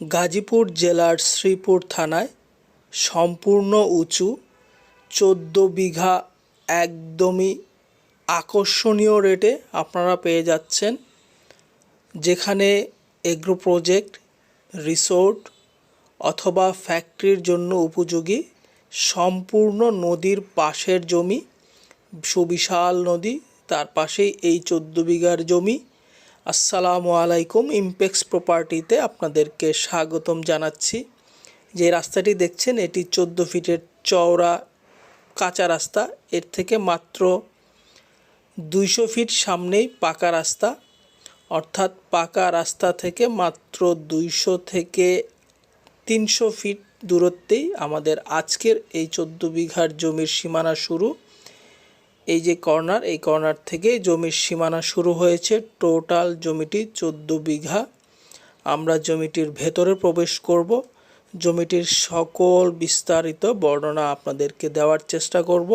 গাজীপুর জেলার শ্রীপুর থানায় সম্পূর্ণ উঁচু ১৪ বিঘা একদমই আকর্ষণীয় রেটে আপনারা পেয়ে যাচ্ছেন, যেখানে এগ্রো প্রজেক্ট, রিসোর্ট অথবা ফ্যাক্টরির জন্য উপযোগী সম্পূর্ণ নদীর পাশের জমি, সুবিশাল নদী, তার পাশেই এই ১৪ বিঘার জমি। আসসালামু আলাইকুম, ইমপেক্স প্রপার্টিতে আপনাদেরকে স্বাগতম জানাচ্ছি। যে রাস্তাটি দেখছেন এটি ১৪ ফিটের চওড়া কাঁচা রাস্তা, এর থেকে মাত্র ২০০ ফিট সামনেই পাকা রাস্তা, অর্থাৎ পাকা রাস্তা থেকে মাত্র ২০০ থেকে ৩০০ ফিট দূরত্বেই আমাদের আজকের এই ১৪ বিঘার জমির সীমানা শুরু। এই যে কর্নার, এই কর্নার থেকে জমির সীমানা শুরু হয়েছে। টোটাল জমিটি ১৪ বিঘা। আমরা জমিটির ভেতরে প্রবেশ করব, জমিটির সকল বিস্তারিত বর্ণনা আপনাদেরকে দেওয়ার চেষ্টা করব।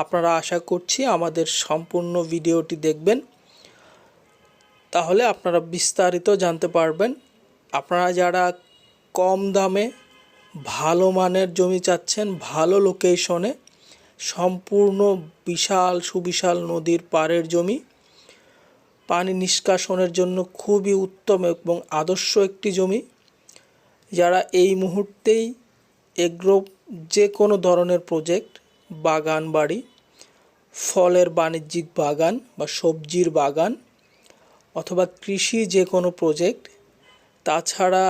আপনারা আশা করছি আমাদের সম্পূর্ণ ভিডিওটি দেখবেন, তাহলে আপনারা বিস্তারিত জানতে পারবেন। আপনারা যারা কম দামে ভালো মানের জমি চাচ্ছেন, ভালো লোকেশনে, সম্পূর্ণ বিশাল সুবিশাল নদীর পাড়ের জমি, পানি নিষ্কাশনের জন্য খুবই উত্তম এবং আদর্শ একটি জমি, যারা এই মুহূর্তেই এগ্রো যে কোনো ধরনের প্রজেক্ট, বাগান বাড়ি, ফলের বাণিজ্যিক বাগান বা সবজির বাগান অথবা কৃষি যে কোনো প্রজেক্ট, তাছাড়া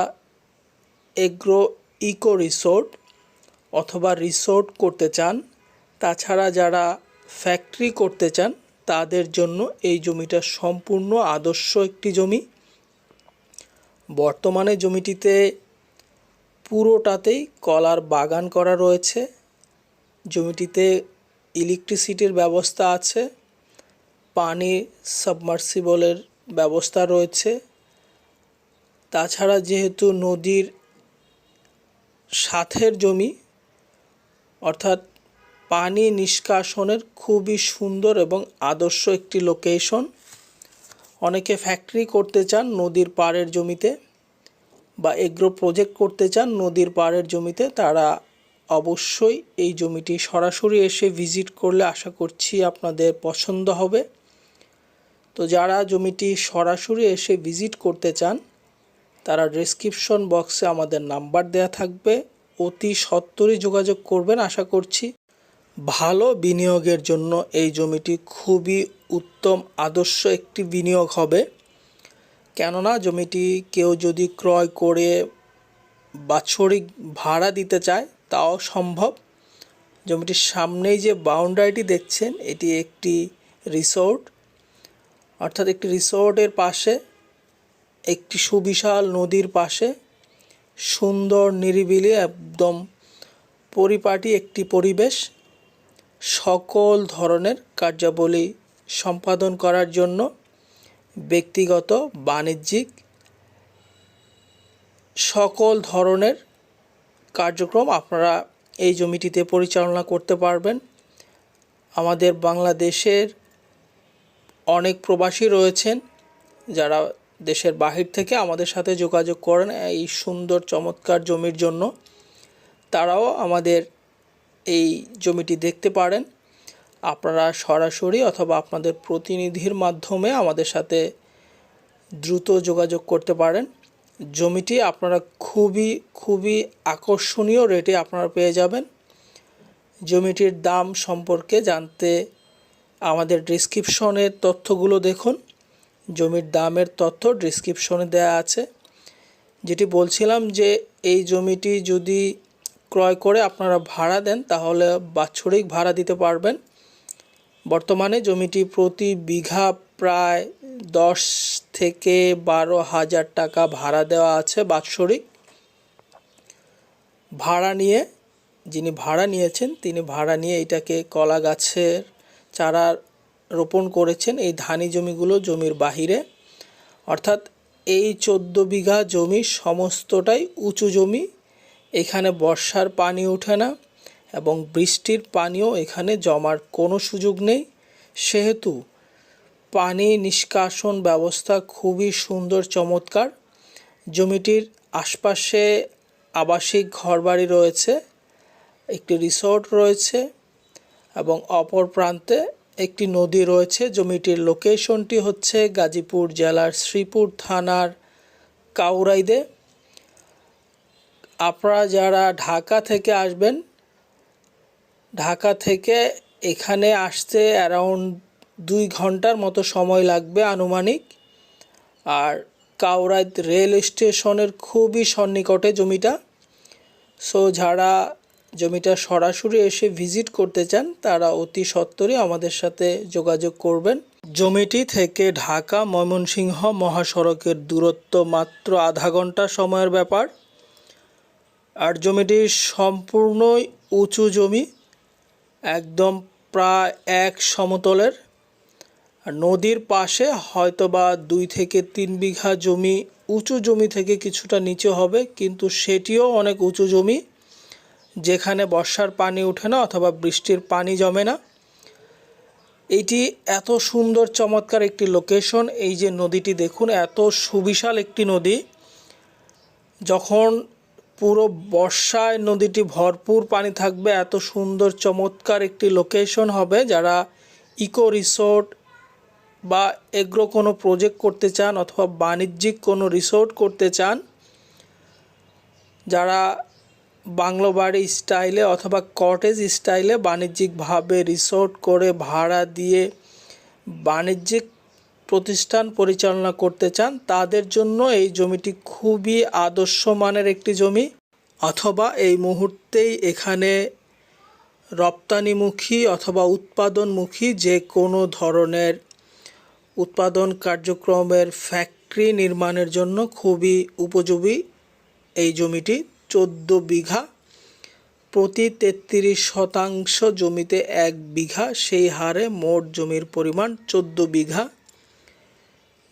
এগ্রো ইকো রিসোর্ট অথবা রিসোর্ট করতে চান, তাছাড়া যারা ফ্যাক্টরি করতে চান তাদের জন্য এই জমিটা সম্পূর্ণ আদর্শ একটি জমি। বর্তমানে জমিটিতে পুরোটাতেই কলার বাগান করা রয়েছে। জমিটিতে ইলেকট্রিসিটির ব্যবস্থা আছে, পানি সাবমার্সিবলের ব্যবস্থা রয়েছে। তাছাড়া যেহেতু নদীর সাথের জমি, অর্থাৎ পানি নিষ্কাশনের খুবই সুন্দর এবং আদর্শ একটি লোকেশন। অনেকে ফ্যাক্টরি করতে চান নদীর পাড়ের জমিতে বা এগ্রো প্রজেক্ট করতে চান নদীর পাড়ের জমিতে, তারা অবশ্যই এই জমিটি সরাসরি এসে ভিজিট করলে আশা করছি আপনাদের পছন্দ হবে। তো যারা জমিটি সরাসরি এসে ভিজিট করতে চান তারা ডেসক্রিপশন বক্সে আমাদের নাম্বার দেওয়া থাকবে, অতি সত্বরই যোগাযোগ করবেন। আশা করছি ভালো বিনিয়োগের জন্য এই জমিটি খুবই উত্তম আদর্শ একটি বিনিয়োগ হবে। কেননা জমিটি কেউ যদি ক্রয় করে বাৎসরিক ভাড়া দিতে চায় তাও সম্ভব। জমিটির সামনেই যে বাউন্ডারিটি দেখছেন এটি একটি রিসোর্ট, অর্থাৎ একটি রিসোর্টের পাশে একটি সুবিশাল নদীর পাশে সুন্দর নিরিবিলি একদম পরিপাটি একটি পরিবেশ, সকল ধরনের কার্যাবলী সম্পাদন করার জন্য ব্যক্তিগত, বাণিজ্যিক সকল ধরনের কার্যক্রম আপনারা এই জমিটিতে পরিচালনা করতে পারবেন। আমাদের বাংলাদেশের অনেক প্রবাসী রয়েছেন যারা দেশের বাহির থেকে আমাদের সাথে যোগাযোগ করেন এই সুন্দর চমৎকার জমির জন্য। তারাও আমাদের এই জমিটি দেখতে পারেন। আপনারা সরাসরি অথবা আপনাদের প্রতিনিধির মাধ্যমে আমাদের সাথে দ্রুত যোগাযোগ করতে পারেন। জমিটি আপনারা খুবই আকর্ষণীয় রেটে আপনারা পেয়ে যাবেন। জমিটির দাম সম্পর্কে জানতে আমাদের ডেসক্রিপশনের তথ্যগুলো দেখুন। জমির দামের তথ্য ডেসক্রিপশনে দেওয়া আছে। যেটি বলছিলাম যে এই জমিটি যদি ক্রয় করে আপনারা ভাড়া দেন তাহলে বাৎসরিক ভাড়া দিতে পারবেন। বর্তমানে জমিটি প্রতি বিঘা প্রায় ১০ থেকে ১২ হাজার টাকা ভাড়া দেওয়া আছে বাৎসরিক। ভাড়া নিয়ে যিনি ভাড়া নিয়েছেন তিনি ভাড়া নিয়ে এটাকে কলা গাছের চারা রোপণ করেছেন এই ধানি জমিগুলো জমির বাহিরে। অর্থাৎ এই ১৪ বিঘা জমি সমস্তটাই উঁচু জমি, এখানে বর্ষার পানি ওঠে না এবং বৃষ্টির পানিও এখানে জমার কোনো সুযোগ নেই। সেহেতু পানি নিষ্কাশন ব্যবস্থা খুবই সুন্দর চমৎকার। জমিটির আশপাশে আবাসিক ঘরবাড়ি রয়েছে, একটি রিসোর্ট রয়েছে এবং অপর প্রান্তে একটি নদী রয়েছে। জমিটির লোকেশনটি হচ্ছে গাজীপুর জেলার শ্রীপুর থানার কাউরাইদে। আপনারা যারা ঢাকা থেকে আসবেন, ঢাকা থেকে এখানে আসতে অ্যারাউন্ড 2 ঘন্টার মতো সময় লাগবে আনুমানিক। আর কাউরাইদ রেল স্টেশনের খুবই সন্নিকটে জমিটা। সো যারা জমিটা সরাসরি এসে ভিজিট করতে চান তারা অতি সত্বরই আমাদের সাথে যোগাযোগ করবেন। জমিটি থেকে ঢাকা ময়মনসিংহ মহাসড়কের দূরত্ব মাত্র আধা ঘন্টা সময়ের ব্যাপার। আর জমিটি সম্পূর্ণই উঁচু জমি, একদম প্রায় এক সমতলের। আর নদীর পাশে হয়তোবা 2 থেকে 3 বিঘা জমি উঁচু জমি থেকে কিছুটা নিচে হবে, কিন্তু সেটিও অনেক উঁচু জমি যেখানে বর্ষার পানি ওঠে না অথবা বৃষ্টির পানি জমে না। এটি এত সুন্দর চমৎকার একটি লোকেশন। এই যে নদীটি দেখুন, এত সুবিশাল একটি নদী। যখন পুরো বর্ষায় নদীটি ভরপুর পানি থাকবে, এত সুন্দর চমৎকার একটি লোকেশন হবে। যারা ইকো রিসোর্ট বা এগ্রো কোনো প্রজেক্ট করতে চান অথবা বাণিজ্যিক কোনো রিসোর্ট করতে চান, যারা বাংলো বাড়ি স্টাইলে অথবা কটেজ স্টাইলে বাণিজ্যিকভাবে রিসোর্ট করে ভাড়া দিয়ে বাণিজ্যিক প্রতিষ্ঠান পরিচালনা করতে চান, তাদের জন্য এই জমিটি খুবই আদর্শ মানের একটি জমি। অথবা এই মুহূর্তেই এখানে রপ্তানিমুখী অথবা উৎপাদনমুখী যে কোনো ধরনের উৎপাদন কার্যক্রমের ফ্যাক্টরি নির্মাণের জন্য খুবই উপযোগী এই জমিটি। 14 বিঘা, প্রতি 33% জমিতে 1 বিঘা, সেই হারে মোট জমির পরিমাণ 14 বিঘা।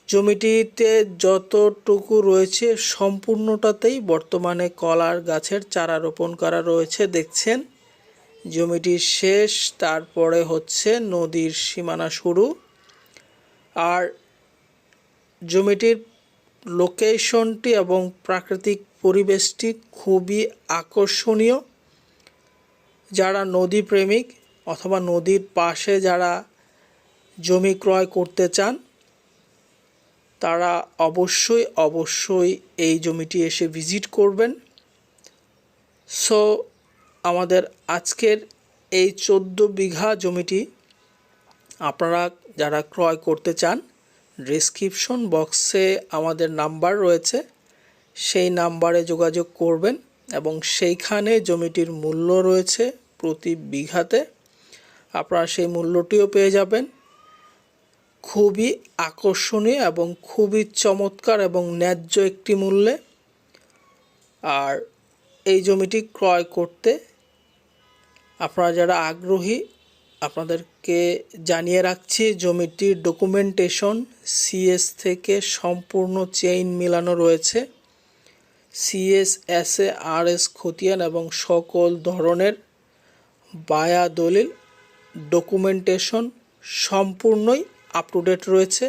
জমিটিতে যতটুকু রয়েছে সম্পূর্ণটাতেই বর্তমানে কলার গাছের চারা রোপণ করা রয়েছে। দেখছেন জমিটির শেষ, তারপরে হচ্ছে নদীর সীমানা শুরু। আর জমিটির লোকেশনটি এবং প্রাকৃতিক পরিবেশটি খুবই আকর্ষণীয়। যারা নদী প্রেমিক অথবা নদীর পাশে যারা জমি ক্রয় করতে চান, তারা অবশ্যই এই জমিটি এসে ভিজিট করবেন। সো আমাদের আজকের এই 14 বিঘা জমিটি আপনারা যারা ক্রয় করতে চান, ডেসক্রিপশন বক্সে আমাদের নাম্বার রয়েছে, সেই নাম্বারে যোগাযোগ করবেন এবং সেইখানে জমিটির মূল্য রয়েছে প্রতি বিঘাতে। আপনারা সেই মূল্যটিও পেয়ে যাবেন খুবই আকর্ষণীয় এবং খুবই চমৎকার এবং ন্যায্য একটি মূল্যে। আর এই জমিটি ক্রয় করতে আপনারা যারা আগ্রহী, আপনাদেরকে জানিয়ে রাখছি জমিটির ডকুমেন্টেশন সিএস থেকে সম্পূর্ণ চেইন মিলানো রয়েছে। সিএস, এসএ, আরএস খতিয়ান এবং সকল ধরনের বায়া দলিল ডকুমেন্টেশন সম্পূর্ণই আপ টু ডেট রয়েছে।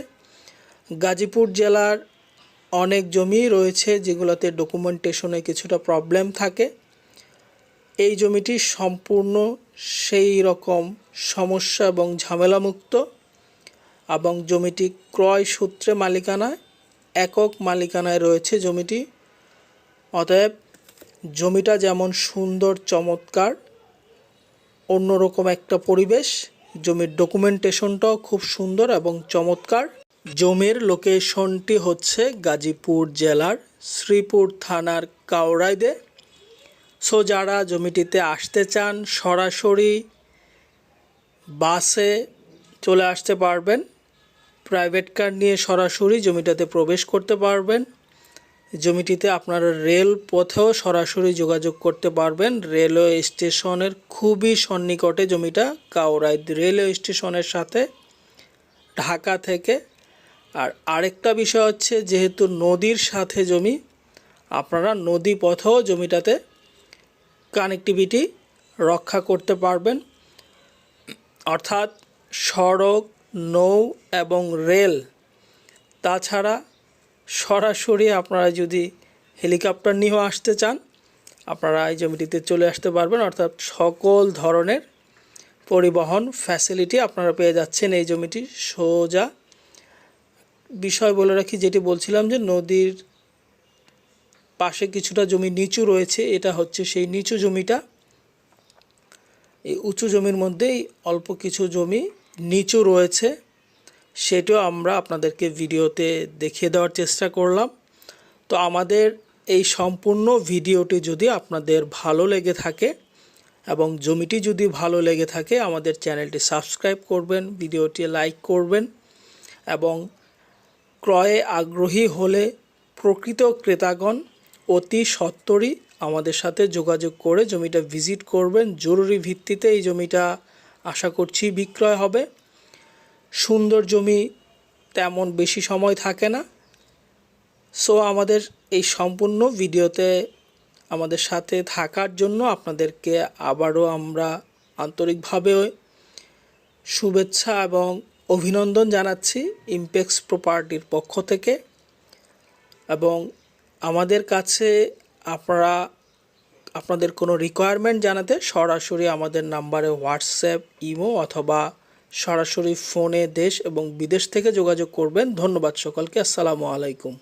গাজীপুর জেলার অনেক জমি রয়েছে যেগুলোতে ডকুমেন্টেশনে কিছুটা প্রবলেম থাকে। এই জমিটি সম্পূর্ণ সেই রকম সমস্যা এবং ঝামেলামুক্ত এবং জমিটি ক্রয় সূত্রে মালিকানায়, একক মালিকানায় রয়েছে জমিটি। অতএব জমিটা যেমন সুন্দর চমৎকার, অন্যরকম একটা পরিবেশ, জমির ডকুমেন্টেশনটাও খুব সুন্দর এবং চমৎকার। জমির লোকেশনটি হচ্ছে গাজীপুর জেলার শ্রীপুর থানার কাউরাইদে। সো যারা জমিটিতে আসতে চান সরাসরি বাসে চলে আসতে পারবেন, প্রাইভেট কার নিয়ে সরাসরি জমিটাতে প্রবেশ করতে পারবেন। জমিটিতে আপনারা রেল পথেও সরাসরি যোগাযোগ করতে পারবেন। রেলওয়ে স্টেশনের খুবই সন্নিকটে জমিটা, কাউরাইদ রেলওয়ে স্টেশনের সাথে ঢাকা থেকে। আর আরেকটা বিষয় হচ্ছে, যেহেতু নদীর সাথে জমি, আপনারা নদী পথেও জমিটাতে কানেক্টিভিটি রক্ষা করতে পারবেন। অর্থাৎ সড়ক, নৌ এবং রেল, তাছাড়া সরাসরি আপনারা যদি হেলিকপ্টার নিয়েও আসতে চান, আপনারা এই জমিটিতে চলে আসতে পারবেন। অর্থাৎ সকল ধরনের পরিবহন ফ্যাসিলিটি আপনারা পেয়ে যাচ্ছেন এই জমিটি সোজা। বিষয় বলে রাখি, যেটি বলছিলাম যে নদীর পাশে কিছুটা জমি নিচু রয়েছে, এটা হচ্ছে সেই নিচু জমিটা। এই উঁচু জমির মধ্যেই অল্প কিছু জমি নিচু রয়েছে, সেটাও আমরা আপনাদেরকে ভিডিওতে দেখিয়ে দেওয়ার চেষ্টা করলাম। তো আমাদের এই সম্পূর্ণ ভিডিওটি যদি আপনাদের ভালো লেগে থাকে এবং জমিটি যদি ভালো লেগে থাকে, আমাদের চ্যানেলটি সাবস্ক্রাইব করবেন, ভিডিওটি লাইক করবেন এবং ক্রয়ে আগ্রহী হলে প্রকৃত ক্রেতাগণ অতি সত্বরই আমাদের সাথে যোগাযোগ করে জমিটা ভিজিট করবেন। জরুরি ভিত্তিতে এই জমিটা আশা করছি বিক্রয় হবে। সুন্দর জমি তেমন বেশি সময় থাকে না। সো আমাদের এই সম্পূর্ণ ভিডিওতে আমাদের সাথে থাকার জন্য আপনাদেরকে আবারও আমরা আন্তরিকভাবে শুভেচ্ছা এবং অভিনন্দন জানাচ্ছি ইমপেক্স প্রপার্টির পক্ষ থেকে। এবং আমাদের কাছে আপনারা আপনাদের কোনো রিকোয়ারমেন্ট জানাতে সরাসরি আমাদের নাম্বারে হোয়াটসঅ্যাপ, ইমো অথবা সরাসরি ফোনে দেশ এবং বিদেশ থেকে যোগাযোগ করবেন। ধন্যবাদ সকলকে। আসসালামু আলাইকুম।